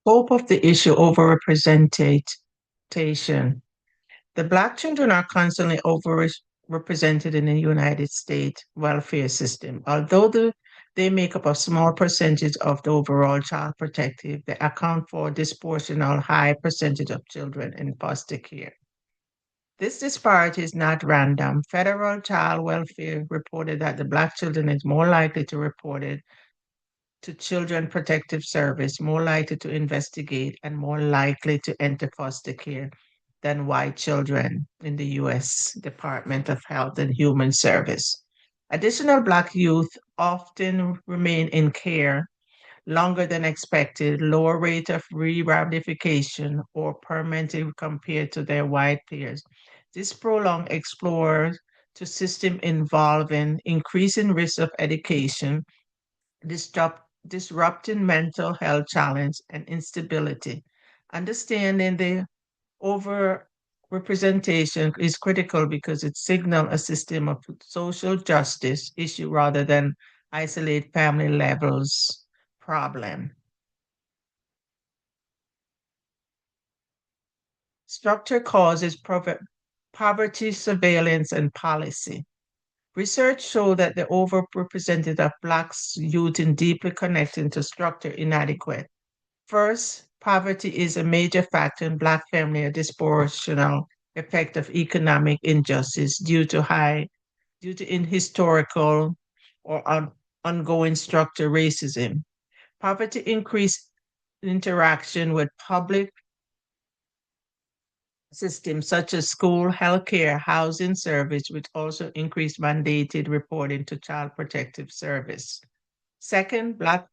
Scope of the issue overrepresentation. The Black children are constantly overrepresented in the United States welfare system. They make up a small percentage of the overall child protective, they account for a disproportional high percentage of children in foster care. This disparity is not random. Federal Child Welfare reported that the Black children is more likely to report it to Children Protective Service, more likely to investigate, and more likely to enter foster care than white children in the U.S. Department of Health and Human Service. Additional Black youth often remain in care longer than expected, lower rate of re-ramification or permanency compared to their white peers. This prolonged explores to system involving increasing risk of education, disrupting mental health challenge and instability. Understanding the over representation is critical because it signals a system of social justice issue rather than isolate family levels problem. Structure causes poverty surveillance and policy. Research showed that the overrepresented of Blacks youth in deeply connected to structure inadequate. First, poverty is a major factor in Black family, a disproportional effect of economic injustice due to in historical or ongoing structure racism. Poverty increased interaction with public systems such as school, healthcare, housing service, which also increased mandated reporting to Child Protective Service. Second, Black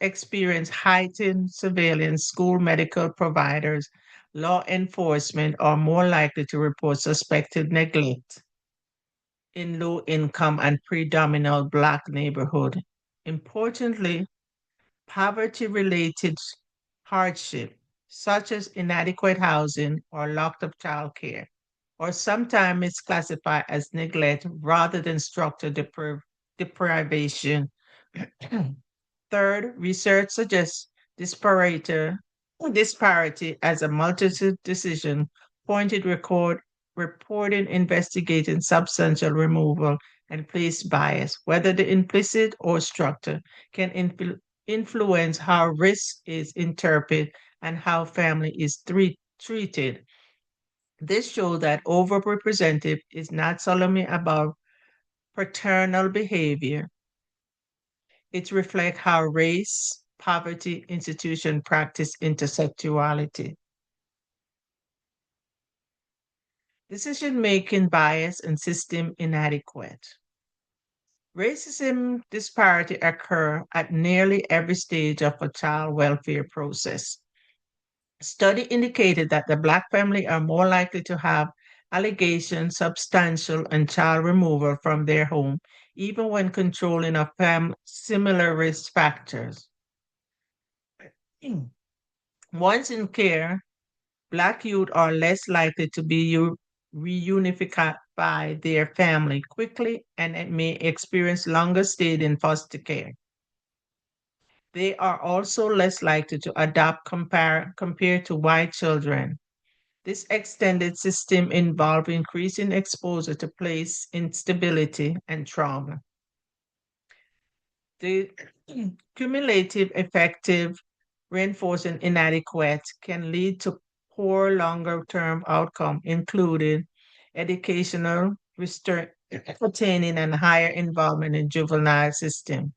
experience heightened surveillance. School medical providers, law enforcement are more likely to report suspected neglect in low income and predominant Black neighborhood. Importantly, poverty related hardship, such as inadequate housing or locked up childcare, or sometimes it's classified as neglect rather than structural deprivation. Third, research suggests disparity as a multitude decision, pointed reporting, investigating substantial removal, and place bias, whether the implicit or structure, can influence how risk is interpreted and how family is treated. This shows that overrepresented is not solely about paternal behavior. It reflects how race, poverty, institution practice intersectionality. Decision making bias and system inadequate. Racism disparity occur at nearly every stage of a child welfare process. Study indicated that the Black family are more likely to have allegations, substantial, and child removal from their home, even when controlling of similar risk factors. Once in care, Black youth are less likely to be reunified by their family quickly and may experience longer stay in foster care. They are also less likely to adopt compared to white children. This extended system involves increasing exposure to place instability and trauma. The cumulative effective reinforcing inadequate can lead to poor longer term outcome, including educational retaining and higher involvement in juvenile system.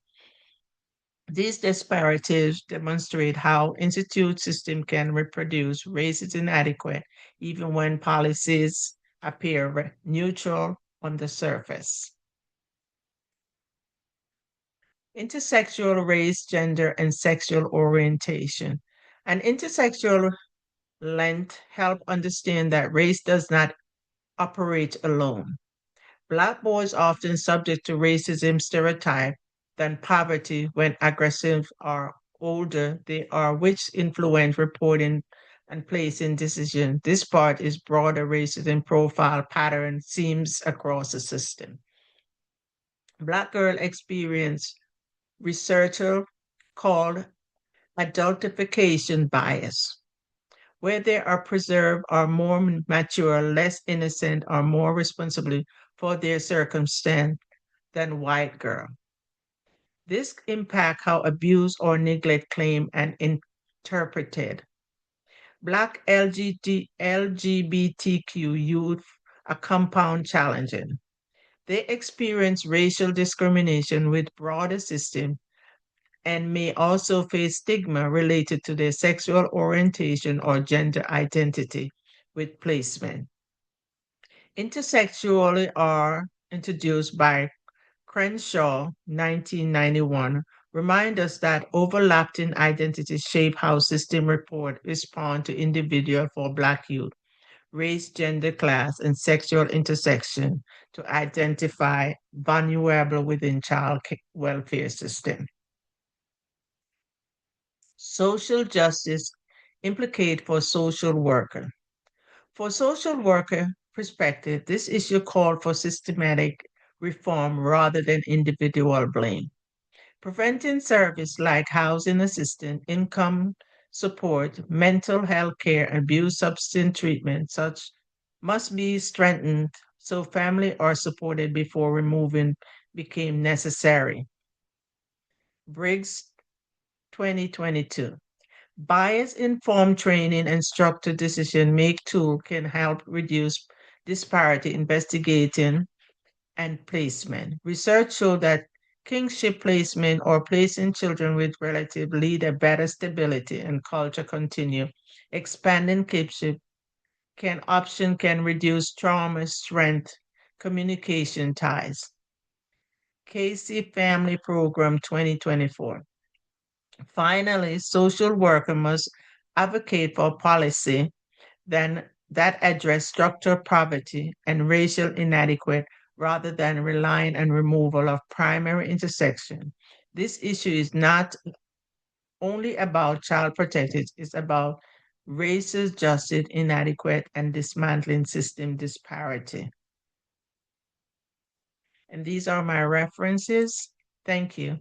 These disparities demonstrate how institute system can reproduce racist inadequate even when policies appear neutral on the surface. Intersexual race, gender, and sexual orientation. An intersexual length help understand that race does not operate alone. Black boys often subject to racism stereotype than poverty when aggressive or older they are, which influence reporting and placing decision. This part is broader racism profile pattern seems across the system. Black girl experience researcher called Adultification bias, where they are preserved are more mature, less innocent, or more responsible for their circumstance than white girl. This impact how abuse or neglect claimed and interpreted. Black LGBTQ youth a compound challenging. They experience racial discrimination with broader system and may also face stigma related to their sexual orientation or gender identity with placement. Intersexuality are introduced by Crenshaw, 1991, remind us that overlapping identities shape how system report respond to individual for Black youth, race, gender, class, and sexual intersection to identify vulnerable within child welfare system. Social justice implicate for social worker. For social worker perspective, this issue called for systematic reform rather than individual blame. Preventing service like housing assistance, income support, mental health care, and abuse substance treatment such must be strengthened so family are supported before removing became necessary. Briggs 2022. Bias informed training and structured decision make tool can help reduce disparity investigating and placement. Research showed that kingship placement or placing children with relative lead a better stability and culture continue. Expanding kingship can reduce trauma, strength, communication ties. Casey Family Program 2024. Finally, social worker must advocate for policy then that address structural poverty and racial inadequate rather than relying on removal of primary intersection. This issue is not only about child protected, it's about racist justice inadequate and dismantling system disparity. And these are my references. Thank you.